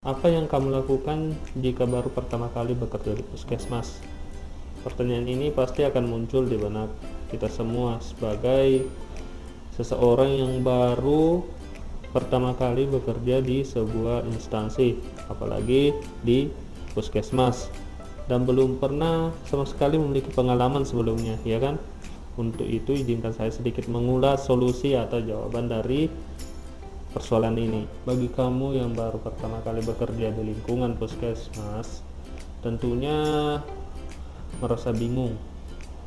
Apa yang kamu lakukan jika baru pertama kali bekerja di puskesmas? Pertanyaan ini pasti akan muncul di benak kita semua sebagai seseorang yang baru pertama kali bekerja di sebuah instansi, apalagi di puskesmas, dan belum pernah sama sekali memiliki pengalaman sebelumnya, ya kan? Untuk itu izinkan saya sedikit mengulas solusi atau jawaban dari persoalan ini. Bagi kamu yang baru pertama kali bekerja di lingkungan puskesmas, tentunya merasa bingung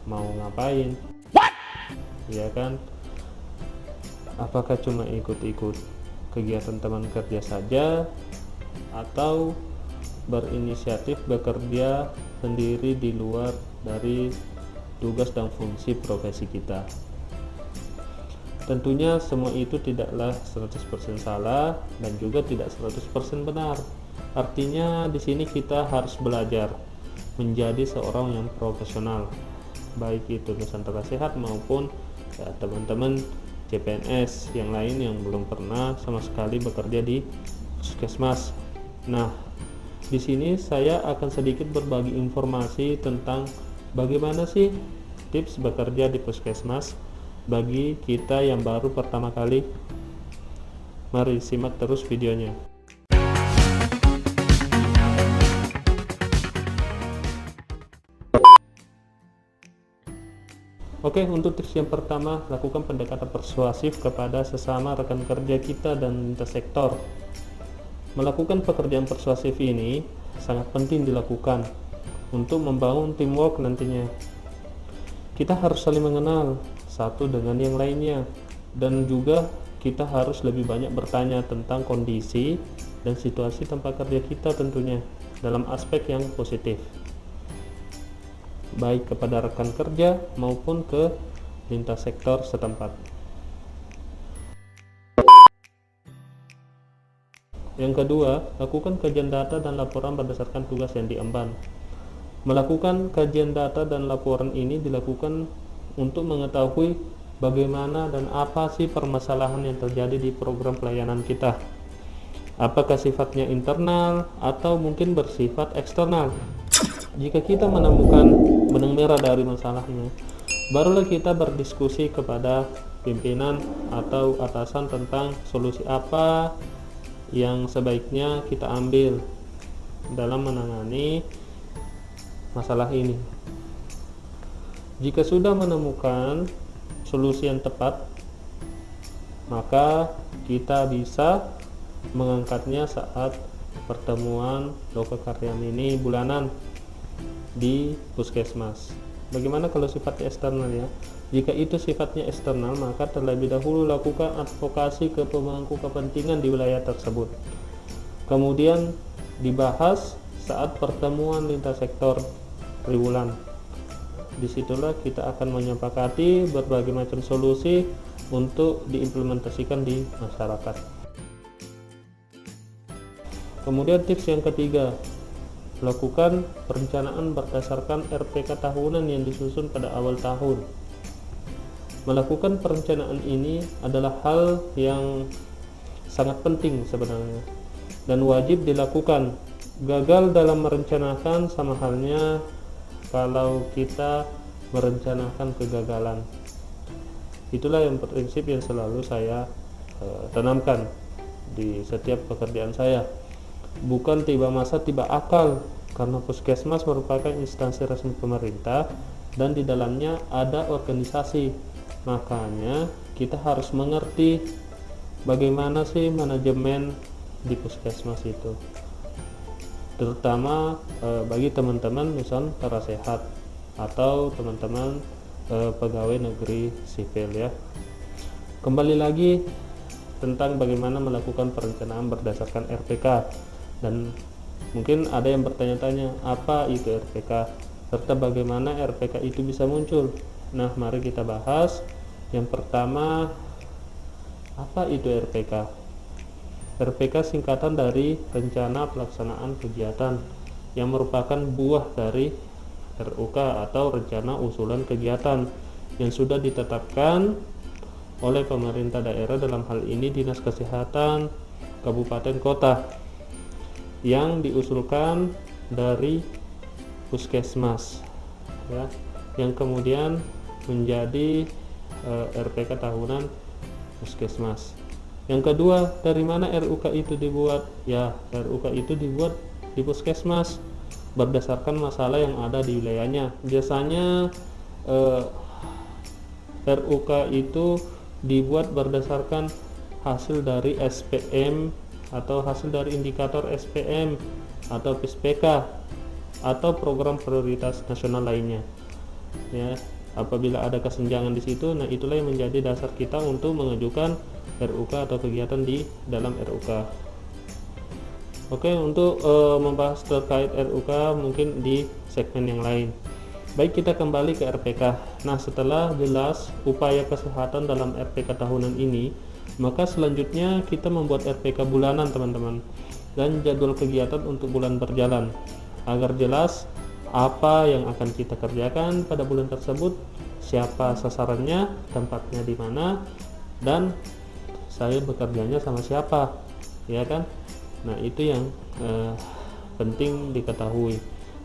mau ngapain, ya kan? Apakah cuma ikut-ikut kegiatan teman kerja saja, atau berinisiatif bekerja sendiri di luar dari tugas dan fungsi profesi kita? Tentunya semua itu tidaklah 100% salah dan juga tidak 100% benar. Artinya di sini kita harus belajar menjadi seorang yang profesional, baik itu Nusantara Sehat maupun teman-teman CPNS yang lain yang belum pernah sama sekali bekerja di puskesmas. Nah, di sini saya akan sedikit berbagi informasi tentang bagaimana sih tips bekerja di puskesmas bagi kita yang baru pertama kali. Mari simak terus videonya. Oke, untuk tips yang pertama, lakukan pendekatan persuasif kepada sesama rekan kerja kita dan lintas sektor. Melakukan pekerjaan persuasif ini sangat penting dilakukan untuk membangun teamwork nantinya. Kita harus saling mengenal satu dengan yang lainnya, dan juga kita harus lebih banyak bertanya tentang kondisi dan situasi tempat kerja kita tentunya dalam aspek yang positif, baik kepada rekan kerja maupun ke lintas sektor setempat. Yang kedua, lakukan kajian data dan laporan berdasarkan tugas yang diemban. Melakukan kajian data dan laporan ini dilakukan untuk mengetahui bagaimana dan apa sih permasalahan yang terjadi di program pelayanan kita. Apakah sifatnya internal atau mungkin bersifat eksternal? Jika kita menemukan benang merah dari masalahnya, barulah kita berdiskusi kepada pimpinan atau atasan tentang solusi apa yang sebaiknya kita ambil dalam menangani masalah ini. Jika sudah menemukan solusi yang tepat, maka kita bisa mengangkatnya saat pertemuan lokakaryan ini bulanan di puskesmas. Bagaimana kalau sifatnya eksternal ya? Jika itu sifatnya eksternal, maka terlebih dahulu lakukan advokasi ke pemangku kepentingan di wilayah tersebut. Kemudian dibahas saat pertemuan lintas sektor triwulan. Disitulah kita akan menyepakati berbagai macam solusi untuk diimplementasikan di masyarakat. Kemudian tips yang ketiga, lakukan perencanaan berdasarkan RPK tahunan yang disusun pada awal tahun. Melakukan perencanaan ini adalah hal yang sangat penting sebenarnya dan wajib dilakukan. Gagal dalam merencanakan sama halnya kalau kita merencanakan kegagalan. Itulah yang prinsip yang selalu saya tanamkan di setiap pekerjaan saya. Bukan tiba masa tiba akal, karena puskesmas merupakan instansi resmi pemerintah dan di dalamnya ada organisasi. Makanya kita harus mengerti bagaimana sih manajemen di puskesmas itu, terutama bagi teman-teman Nusantara Sehat atau teman-teman pegawai negeri sipil ya. Kembali lagi tentang bagaimana melakukan perencanaan berdasarkan RPK, dan mungkin ada yang bertanya-tanya apa itu RPK serta bagaimana RPK itu bisa muncul. Nah, mari kita bahas. Yang pertama, apa itu RPK? RPK singkatan dari Rencana Pelaksanaan Kegiatan, yang merupakan buah dari RUK atau Rencana Usulan Kegiatan yang sudah ditetapkan oleh pemerintah daerah, dalam hal ini Dinas Kesehatan Kabupaten Kota. yang diusulkan dari puskesmas ya, yang kemudian menjadi RPK tahunan puskesmas. Yang kedua, dari mana RUK itu dibuat? Ya, RUK itu dibuat di puskesmas berdasarkan masalah yang ada di wilayahnya. Biasanya RUK itu dibuat berdasarkan hasil dari SPM atau hasil dari indikator SPM atau PSPK atau program prioritas nasional lainnya ya. Apabila ada kesenjangan di situ, nah itulah yang menjadi dasar kita untuk mengajukan RUK atau kegiatan di dalam RUK. Oke, untuk membahas terkait RUK mungkin di segmen yang lain. Baik, kita kembali ke RPK. Nah, setelah jelas upaya kesehatan dalam RPK tahunan ini, maka selanjutnya kita membuat RPK bulanan, teman-teman, dan jadwal kegiatan untuk bulan berjalan agar jelas apa yang akan kita kerjakan pada bulan tersebut, siapa sasarannya, tempatnya di mana, dan saya bekerjanya sama siapa, ya kan? Nah, itu yang penting diketahui.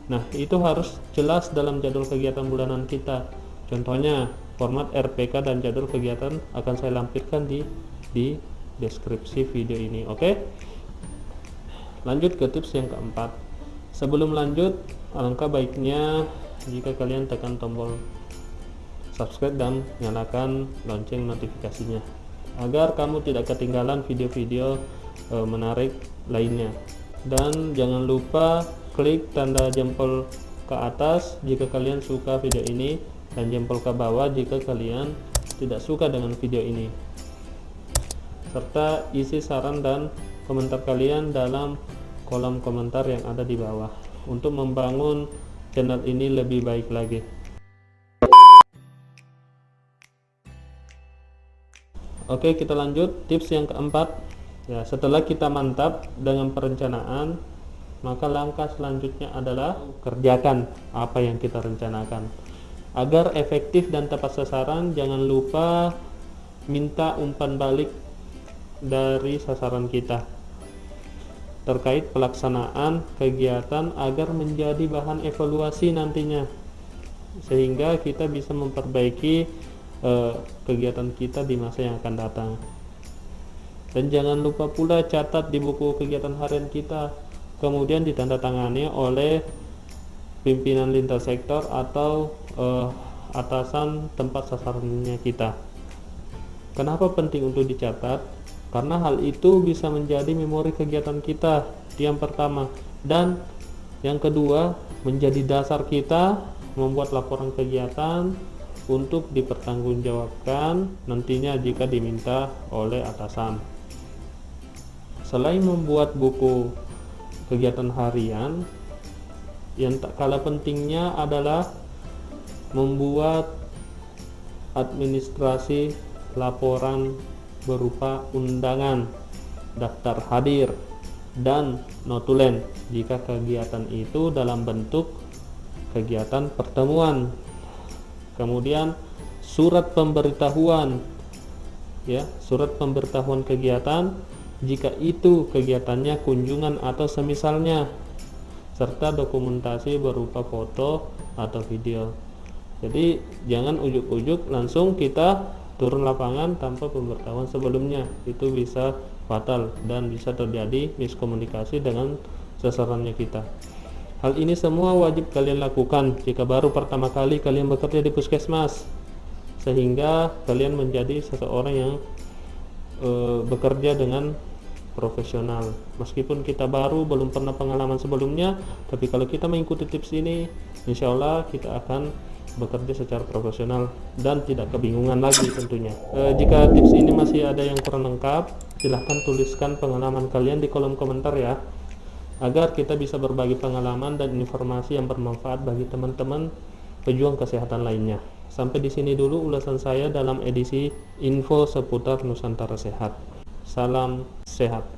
Nah, itu harus jelas dalam jadwal kegiatan bulanan kita. Contohnya, format RPK dan jadwal kegiatan akan saya lampirkan di deskripsi video ini. Oke? Lanjut ke tips yang keempat. Sebelum lanjut, alangkah baiknya jika kalian tekan tombol subscribe dan nyalakan lonceng notifikasinya agar kamu tidak ketinggalan video-video menarik lainnya. Dan jangan lupa klik tanda jempol ke atas jika kalian suka video ini, dan jempol ke bawah jika kalian tidak suka dengan video ini, serta isi saran dan komentar kalian dalam kolom komentar yang ada di bawah untuk membangun channel ini lebih baik lagi. Oke, kita lanjut tips yang keempat ya. Setelah kita mantap dengan perencanaan, maka langkah selanjutnya adalah kerjakan apa yang kita rencanakan. Agar efektif dan tepat sasaran, jangan lupa minta umpan balik dari sasaran kita terkait pelaksanaan kegiatan agar menjadi bahan evaluasi nantinya, sehingga kita bisa memperbaiki kegiatan kita di masa yang akan datang. Dan jangan lupa pula catat di buku kegiatan harian kita, kemudian ditandatangani oleh pimpinan lintas sektor atau atasan tempat sasarannya kita. Kenapa penting untuk dicatat? Karena hal itu bisa menjadi memori kegiatan kita, yang pertama, dan yang kedua menjadi dasar kita membuat laporan kegiatan untuk dipertanggungjawabkan nantinya jika diminta oleh atasan. Selain membuat buku kegiatan harian, yang tak kalah pentingnya adalah membuat administrasi laporan berupa undangan, daftar hadir, dan notulen jika kegiatan itu dalam bentuk kegiatan pertemuan. Kemudian surat pemberitahuan ya, surat pemberitahuan kegiatan jika itu kegiatannya kunjungan atau semisalnya, serta dokumentasi berupa foto atau video. Jadi jangan ujuk-ujuk langsung kita turun lapangan tanpa pemberitahuan sebelumnya, itu bisa fatal dan bisa terjadi miskomunikasi dengan sasarannya kita. Hal ini semua wajib kalian lakukan jika baru pertama kali kalian bekerja di puskesmas, sehingga kalian menjadi seseorang yang bekerja dengan profesional. Meskipun kita baru, belum pernah pengalaman sebelumnya, tapi kalau kita mengikuti tips ini, insya Allah kita akan bekerja secara profesional dan tidak kebingungan lagi tentunya. Jika tips ini masih ada yang kurang lengkap, silahkan tuliskan pengalaman kalian di kolom komentar ya, agar kita bisa berbagi pengalaman dan informasi yang bermanfaat bagi teman-teman pejuang kesehatan lainnya. Sampai di sini dulu ulasan saya dalam edisi info seputar Nusantara Sehat. Salam sehat.